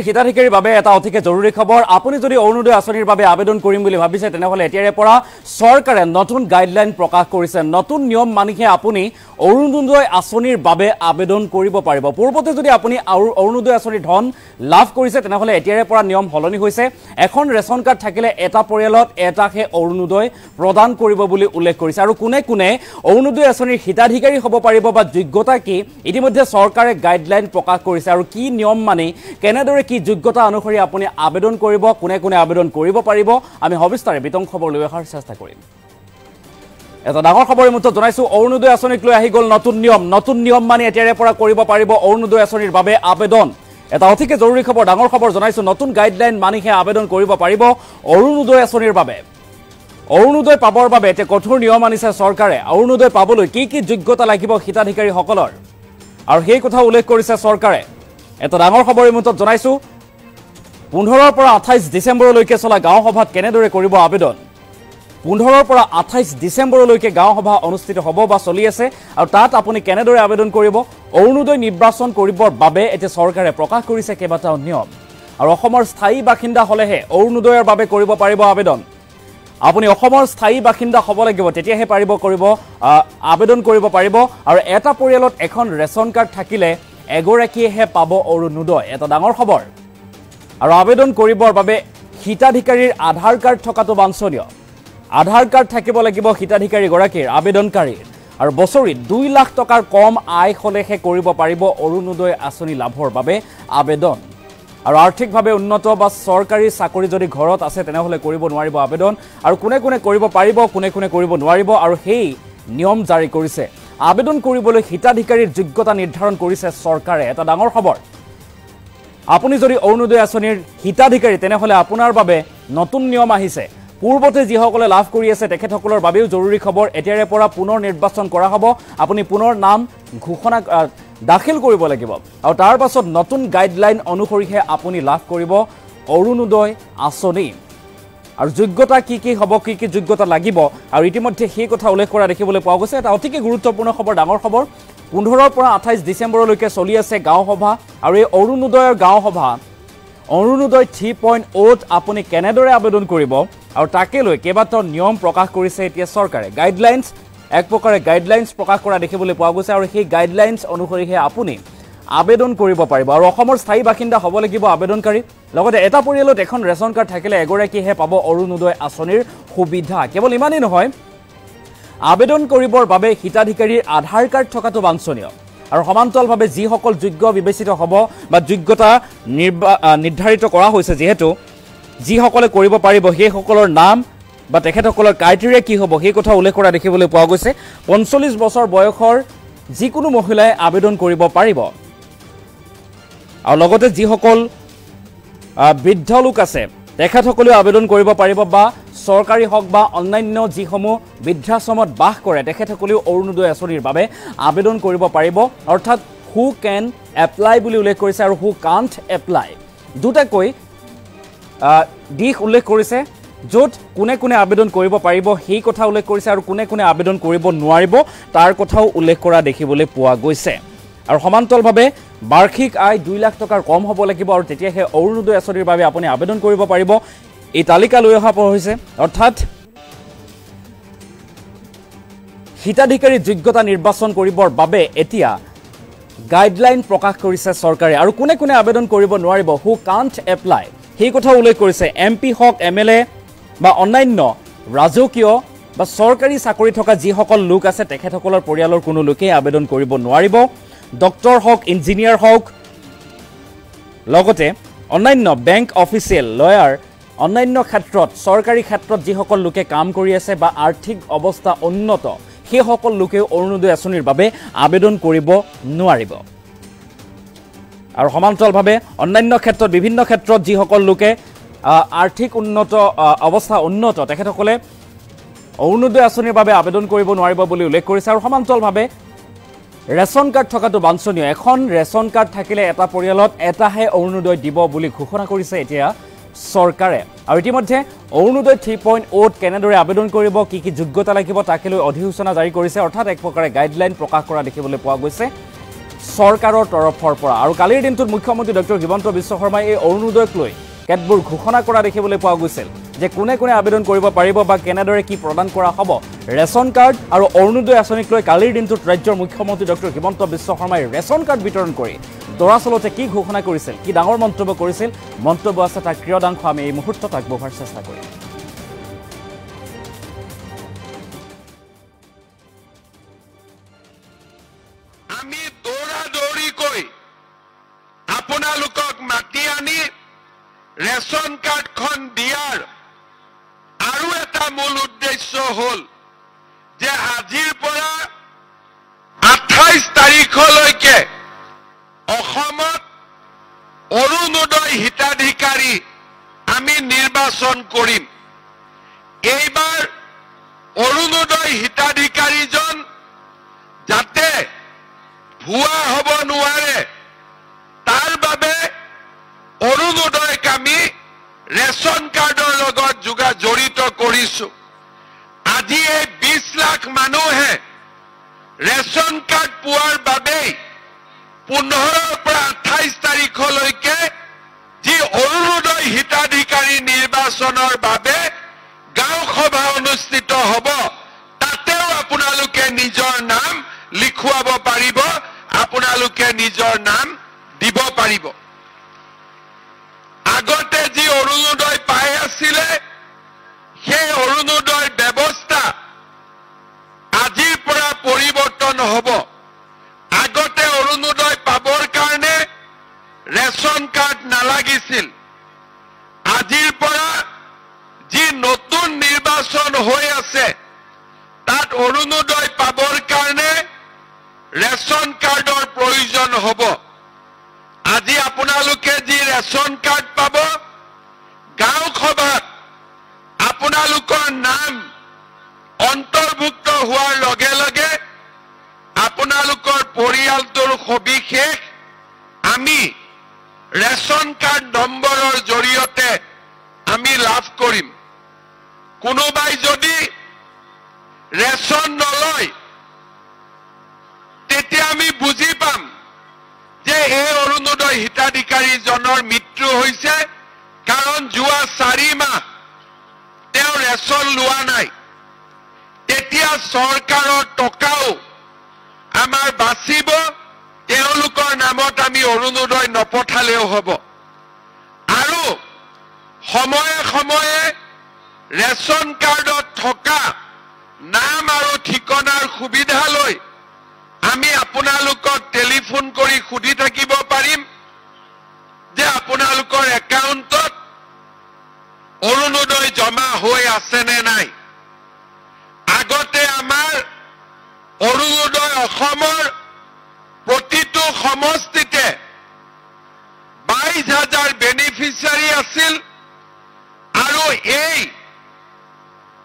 হিতাধিকাৰীৰ বাবে এটা অতিকে জৰুৰী খবৰ আপুনি যদি অৰুণোদয় আঁচনিৰ বাবে আবেদন কৰিম বুলি ভাবিছে তেনেহলে এতিয়াৰে পৰা চৰকাৰে নতুন গাইডলাইন প্ৰকাশ কৰিছে নতুন নিয়ম মানিহে আপুনি অৰুণোদয় আঁচনিৰ বাবে আবেদন কৰিব পাৰিব পূৰ্বতে যদি আপুনি অৰুণোদয় আঁচনিৰ ধন লাভ কৰিছে তেনেহলে এতিয়াৰে পৰা নিয়ম হলনি হৈছে এখন ৰেচন কাৰ্ড থাকিলে এটা পৰিয়ালত এটাহে অৰুণোদয় প্ৰদান কৰিব বুলি উল্লেখ কৰিছে আৰু কোনে কোনে অৰুণোদয় আঁচনিৰ হিতাধিকাৰী হ'ব পাৰিব বা যোগ্যতা কি ইতিমধ্যে চৰকাৰে গাইডলাইন প্ৰকাশ কৰিছে আৰু কি নিয়ম মানি কেনেদৰে কি যোগ্যতা অনুসৰি আপুনি আবেদন কৰিব কোনে কোনে আবেদন কৰিব পাৰিব আমি সবিস্তাৰে বিতং খবৰ লৈ অহাৰ চেষ্টা কৰিম এটা ডাঙৰ খবৰ মুহূৰ্তত জনাইছো অৰুণোদয় আঁচনিক লৈ আহি গ'ল নতুন নিয়ম মানি এতিয়াৰে পৰা কৰিব পাৰিব অৰুণোদয় আঁচনিৰ বাবে আবেদন এটা অতিকে জৰুৰী খবৰ ডাঙৰ খবৰ জনাইছো নতুন গাইডলাইন মানিহে আবেদন কৰিব পাৰিব অৰুণোদয় আঁচনিৰ বাবে অৰুণোদয় পাবৰ বাবে এটা কঠোৰ নিয়ম আনিছে চৰকাৰে অৰুণোদয় পাবলৈ কি যোগ্যতা লাগিব হিতাধিকাৰীসকলৰ আৰু সেই কথা উল্লেখ কৰিছে চৰকাৰে এটা ডাঙৰ খবৰ মুহূৰ্তত জনাইছো 15 পৰা 28 ডিসেম্বৰলৈকে চলা গাঁও সভাত কেনেদৰে কৰিব আবেদন 15 পৰা 28 ডিসেম্বৰলৈকে গাঁও সভা অনুষ্ঠিত হ'ব বা চলি আছে আৰু তাত আপুনি কেনেদৰে আবেদন কৰিব অৰুণোদয় নিৰ্বাচন কৰিবৰ বাবে এতে চৰকাৰে প্ৰকাশ কৰিছে কেইবাটাও নিয়ম আৰু অসমৰ স্থায়ী বাসিন্দা হলেহে অৰুণোদয়ৰ বাবে কৰিব পাৰিব আবেদন আপুনি অসমৰ স্থায়ী বাসিন্দা হ'ব লাগিব তেতিয়াহে আবেদন কৰিব পাৰিব আৰু এটা পৰিয়ালত এখন ৰেচন কাৰ্ড থাকিলে এগৰাকীহে পাব অৰুণোদয় এটা ডাঙৰ খবৰ আৰু আবেদন কৰিবৰ বাবে হিতাধিকাৰীৰ আধাৰ কাৰ্ড থকাটো বাঞ্ছনীয় আধাৰ কাৰ্ড থাকিব লাগিব হিতাধিকাৰী গৰাকীৰ আবেদনকাৰীৰ আৰু বছৰি 2 লাখ টকাৰ কম আয় হলেহে কৰিব পাৰিব অৰুণোদয় আঁচনি লাভৰ বাবে আবেদন আৰু আৰ্থিকভাৱে উন্নত বা চৰকাৰী চাকৰি যদি ঘৰত আছে তেনেহলে কৰিব নোৱাৰিব আবেদন আৰু কোনে কোনে কৰিব পাৰিব কোনে কোনে কৰিব নোৱাৰিব আৰু সেই নিয়ম জাৰি কৰিছে আবেদন কৰিবলৈ হিতাধিকাৰীৰ যোগ্যতা নিৰ্ধাৰণ কৰিছে চৰকাৰে এটা ডাঙৰ খবৰ আপুনি যদি অৰুণোদয় আঁচনিৰ হিতাধিকাৰী তেনেহলে আপোনাৰ বাবে নতুন নিয়ম আহিছে পূৰ্বতে যিসকলে লাভ কৰি আছে তেখেতসকলৰ বাবেও জৰুৰী খবৰ এতিয়াৰে পৰা পুনৰ নিৰ্বাচন কৰা হ'ব আপুনি পুনৰ নাম ঘোষণা দাখিল কৰিব লাগিব আৰু তাৰ পাছত নতুন গাইডলাইন অনুসৰিহে আপুনি লাভ কৰিব অৰুণোদয় আঁচনি আৰু যোগ্যতা কি হ'ব কি যোগ্যতা লাগিব আৰু ইতিমধ্যে সেই কথা উল্লেখ কৰা দেখিবলৈ পোৱা গৈছে এটা অতিকে গুৰুত্বপূৰ্ণ খবৰ ডাঙৰ খবৰ 15 পৰা 28 ডিসেম্বৰলৈকে চলি আছে গাঁও সভা আৰু এই অৰুণোদয়ৰ গাঁও সভা অৰুণোদয় 3.0 আপুনি কেনেদৰে আবেদন কৰিব আৰু তাকে লৈ কেইবাটাও নিয়ম প্ৰকাশ কৰিছে এতিয়া চৰকাৰে গাইডলাইনছ এক প্ৰকাৰে গাইডলাইনছ প্ৰকাশ কৰা দেখিবলৈ পোৱা গৈছে আৰু সেই গাইডলাইনছ অনুসৰিহে আপুনি আবেদন কৰিব পাৰিব আৰু অসমৰ স্থায়ী বাসিন্দা হ'ব লাগিব আবেদনকাৰী লগতে এটা পৰিয়ালত এখন ৰেচন কাৰ্ড থাকিলে এগৰাকীহে পাব অৰুণোদয় আঁচনিৰ সুবিধা কেৱল ইমানেই নহয় আবেদন কৰিবৰ বাবে হিতাধিকাৰীৰ আধাৰ কাৰ্ড থকাটো বাঞ্ছনীয় আৰু সমান্তৰালভাৱে যিসকল যোগ্য বিবেচিত হ'ব বা যোগ্যতা নিৰ্ধাৰিত কৰা হৈছে যেহেতু যিসকলে কৰিব পাৰিব সেইসকলৰ নাম বা তেখেতসকলৰ ক্ৰাইটেৰিয়া কি হ'ব সেই কথা উল্লেখ কৰা দেখিবলৈ পোৱা গৈছে 45 বছৰ বয়সৰ যিকোনো মহিলাই আবেদন কৰিব পাৰিব আৰু লগতে যিসকল বৃদ্ধ লোক আছে তেখেতসকলেও আবেদন কৰিব পাৰিব বা চৰকাৰী হওক বা অন্যান্য যিসমূহ বৃদ্ধাশ্ৰমত বাস কৰে তেখেতসকলেও অৰুণোদয় আঁচনিৰ বাবে আবেদন কৰিব পাৰিব অৰ্থাৎ হু কেন এপ্লাই বুলি উল্লেখ কৰিছে আৰু হু কাণ্ট এপ্লাই দুটাকৈ দিশ উল্লেখ কৰিছে য'ত কোনে কোনে আবেদন কৰিব পাৰিব সেই কথা উল্লেখ কৰিছে আৰু কোনে কোনে আবেদন কৰিব নোৱাৰিব তাৰ কথাও উল্লেখ কৰা দেখিবলৈ পোৱা গৈছে আৰু সমান্তৰালভাৱে বাৰ্ষিক আয় 2 লাখ টকাৰ কম হ'ব লাগিব আৰু তেতিয়াহে অৰুণোদয় আঁচনিৰ বাবে আপুনি আবেদন কৰিব পাৰিব এই তালিকা লৈ অহা হৈছে অৰ্থাৎ হিতাধিকাৰী যোগ্যতা নিৰ্বাচন কৰিবৰ বাবে এতিয়া গাইডলাইন প্ৰকাশ কৰিছে চৰকাৰে আৰু কোনে কোনে আবেদন কৰিব নোৱাৰিব হু কাণ্ট এপ্লাই সেই কথা উল্লেখ কৰিছে এমপি হওক এমএলএ বা অন্যান্য ৰাজকীয় বা চৰকাৰী চাকৰি থকা যিসকল লোক আছে তেখেতসকলৰ পৰিয়ালৰ কোনো লোকে আবেদন কৰিব নোৱাৰিব ডক্টৰ হওক ইঞ্জিনিয়াৰ হওক লগতে অন্যান্য বেংক অফিচিয়েল লয়াৰ অন্যান্য ক্ষেত্ৰত চৰকাৰী ক্ষেত্ৰত যিসকল লোকে কাম কৰি আছে বা আৰ্থিক অৱস্থা উন্নত সেইসকল লোকেও অৰুণোদয় আঁচনিৰ বাবে আবেদন কৰিব নোৱাৰিব আৰু সমান্তৰালভাৱে অন্যান্য ক্ষেত্ৰত বিভিন্ন ক্ষেত্ৰত যিসকল লোকে আৰ্থিক উন্নত অৱস্থা উন্নত তেখেতসকলে অৰুণোদয় আঁচনিৰ বাবে আবেদন কৰিব নোৱাৰিব বুলি উল্লেখ কৰিছে আৰু সমান্তৰালভাৱে ৰেচন কাৰ্ড থকাটো বাঞ্ছনীয় এখন ৰেচন কাৰ্ড থাকিলে এটা পৰিয়ালত এটাহে অৰুণোদয় দিব বুলি ঘোষণা কৰিছে এতিয়া চৰকাৰে আৰু ইতিমধ্যে অৰুণোদয় 3.0 কেনেদৰে আবেদন কৰিব কি যোগ্যতা লাগিব তাকে লৈ অধিসূচনা জাৰি কৰিছে অৰ্থাৎ এক প্ৰকাৰে গাইডলাইন প্ৰকাশ কৰা দেখিবলৈ পোৱা গৈছে চৰকাৰৰ তৰফৰ পৰা। আৰু কালিৰ দিনটোত মুখ্যমন্ত্ৰী ডক্টৰ হিমন্ত বিশ্ব শৰ্মাই এই অৰুণোদয়ক লৈ কেতবোৰ ঘোষণা কৰা দেখিবলৈ পোৱা গৈছিল যে কোনে কোনে আবেদন কৰিব পাৰিব বা কেনেদৰে কি প্ৰদান কৰা হ'ব। ৰেচন কাৰ্ড আৰু অৰুণোদয় আঁচনিক লৈ কালিৰ দিনটোত ৰাজ্যৰ মুখ্যমন্ত্ৰী ডক্টৰ হিমন্ত বিশ্ব শৰ্মাই ৰেচন কাৰ্ড বিতৰণ কৰি দৰাচলতে কি ঘোষণা কৰিছিল, কি ডাঙৰ মন্তব্য কৰিছিল, মন্তব্য আছে তাৰ ক্ৰিয়দাংশ আমি এই মুহূৰ্তত আগবঢ়োৱাৰ চেষ্টা কৰিম। আমি দৌৰা-দৌৰি কৰি আপোনালোকক মাতি আনি ৰেচন কাৰ্ডখন দিয়াৰ আৰু এটা মূল উদ্দেশ্য হ'ল যে আজিৰ পৰা 28 তাৰিখলৈকে অসমত অৰুণোদয় হিতাধিকাৰী আমি নিৰ্বাচন কৰিম। এইবাৰ অৰুণোদয় হিতাধিকাৰীজন যাতে ভুৱা হ'ব নোৱাৰে তাৰ বাবে অৰুণোদয়ক আমি ৰেচন কাৰ্ডৰ লগত জড়িত কৰিছো। আজি এই 20 লাখ মানুহে ৰেচন কাৰ্ড পোৱাৰ বাবেই 15ৰ পৰা 28 তাৰিখলৈকে যি অৰুণোদয় হিতাধিকাৰী নিৰ্বাচনৰ বাবে গাঁও সভা অনুষ্ঠিত হ'ব, তাতেও আপোনালোকে নিজৰ নাম লিখুৱাব পাৰিব, আপোনালোকে নিজৰ নাম দিব পাৰিব। আগতে যি অৰুণোদয় পাই আছিলে সেই অৰুণোদয় ব্যৱস্থা আজিৰ পৰা পৰিৱৰ্তন হ'ব। আগতে অৰুণোদয় পাবৰ কাৰণে ৰেচন কাৰ্ড নালাগিছিল। আজিৰ পৰা যি নতুন নিৰ্বাচন হৈ আছে তাত অৰুণোদয় পাবৰ কাৰণে ৰেচন কাৰ্ডৰ প্ৰয়োজন হ'ব। আজি আপোনালোকে যি ৰেচন কাৰ্ড পাব, গাঁও সভাত আপোনালোকৰ নাম অন্তৰ্ভুক্ত হোৱাৰ লগে লগে আপোনালোকৰ পৰিয়ালটোৰ সবিশেষ আমি ৰেচন কাৰ্ড নম্বৰৰ জৰিয়তে আমি লাভ কৰিম। কোনোবাই যদি ৰেচন নলয় তেতিয়া আমি বুজি পাম যে এই অৰুণোদয় হিতাধিকাৰীজনৰ মৃত্যু হৈছে, কাৰণ যোৱা 4 মাহ তেওঁ ৰেচন লোৱা নাই। তেতিয়া চৰকাৰৰ টকাও আমাৰ বাচিব, তেওঁলোকৰ নামত আমি অৰুণোদয় নপঠালেও হ'ব। আৰু সময়ে সময়ে ৰেচন কাৰ্ডত থকা নাম আৰু ঠিকনাৰ সুবিধা লৈ আমি আপোনালোকক টেলিফোন কৰি সুধি থাকিব পাৰিম যে আপোনালোকৰ একাউণ্টত অৰুণোদয় জমা হৈ আছে নে নাই। আগতে আমাৰ অৰুণোদয় অসমৰ প্ৰতিটো সমষ্টিতে 22,000 বেনিফিচিয়াৰী আছিল আৰু এই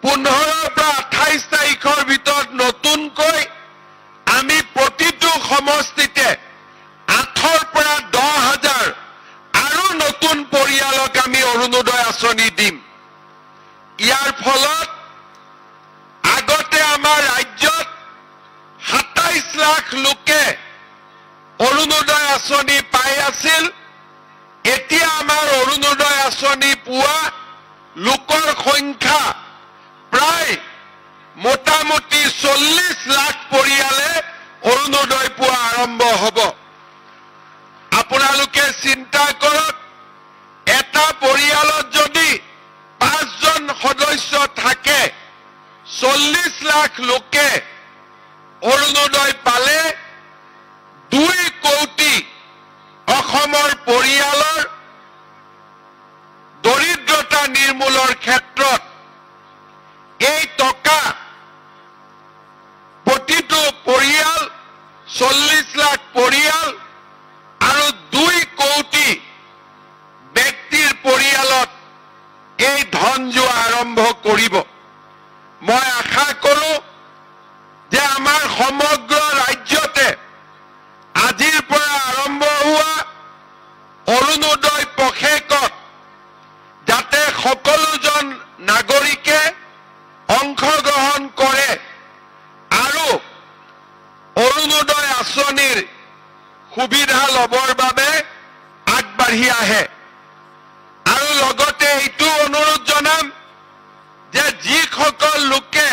15ৰ পৰা 28 তাৰিখৰ ভিতৰত নতুনকৈ আমি প্ৰতিটো সমষ্টিতে 8ৰ পৰা 10,000 আৰু নতুন পৰিয়ালক আমি অৰুণোদয় আঁচনি দিম। ইয়াৰ ফলত আগতে আমাৰ ৰাজ্যত 27 লাখ লোকে অৰুণোদয় আঁচনি পাই আছিল। এতিয়া আমাৰ অৰুণোদয় আঁচনি পোৱা লোকৰ সংখ্যা প্ৰায় মোটামুটি 40 লাখ পৰিয়ালে অৰুণোদয় পোৱা আৰম্ভ হ'ব। আপোনালোকে চিন্তা কৰক, এটা পৰিয়ালত যদি 5 জন সদস্য থাকে, 40 লাখ লোকে অৰুণোদয় পালে 2 কোটি অসমৰ পৰিয়ালৰ দৰিদ্ৰতা নিৰ্মূলৰ ক্ষেত্ৰত এই টকা প্ৰতিটো পৰিয়াল, 40 লাখ পৰিয়াল আৰু 2 কোটি ব্যক্তিৰ পৰিয়ালত এই ধন যোৱা আৰম্ভ কৰিব। মই আশা কৰোঁ যে আমাৰ সমগ্ৰ ৰাজ্যতে আজিৰ পৰা আৰম্ভ হোৱা অৰুণোদয় পষেকত যাতে সকলোজন নাগৰিকে অংশগ্ৰহণ কৰে আৰু অৰুণোদয় আঁচনিৰ সুবিধা লবৰ বাবে আগবাঢ়ি আহে আৰু লগতে এইটো অনুৰোধ জনাম যে যিসকল লোকে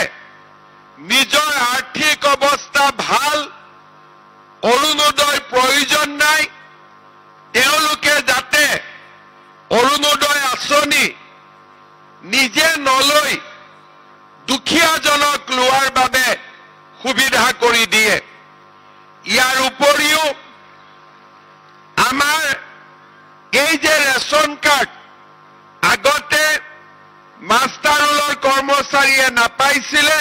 নিজৰ আৰ্থিক অৱস্থা ভাল অৰুণোদয় প্ৰয়োজন নাই তেওঁলোকে যাতে অৰুণোদয় আঁচনি নিজে নলৈ দুখীয়াজনক লোৱাৰ বাবে সুবিধা কৰি দিয়ে ইয়াৰ উপৰিও আমাৰ এই যে ৰেচন কাৰ্ড আগতে মাষ্টাৰ ৰোলৰ কৰ্মচাৰীয়ে নাপাইছিলে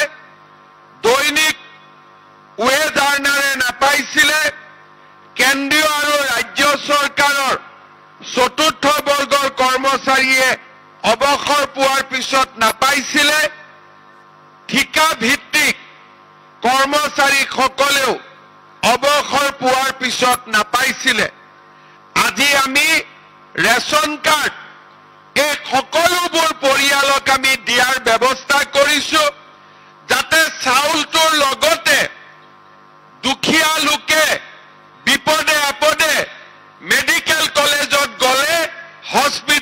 দৈনিক ৱেজ আৰ্ণাৰে নাপাইছিলে কেন্দ্ৰীয় আৰু ৰাজ্য চৰকাৰৰ চতুৰ্থ বৰ্গৰ কৰ্মচাৰীয়ে অৱসৰ পোৱাৰ পিছত নাপাইছিলে ঠিকা ভিত্তিক কৰ্মচাৰীসকলেও অৱসৰ পোৱাৰ পিছত নাপাইছিলে আজি আমি ৰেচন কাৰ্ড এই সকলোবোৰ পৰিয়ালক আমি দিয়াৰ ব্যৱস্থা কৰিছোঁ যাতে চাউলটোৰ লগতে দুখীয়া লোকে বিপদে আপদে মেডিকেল কলেজত গ'লে হস্পিটেল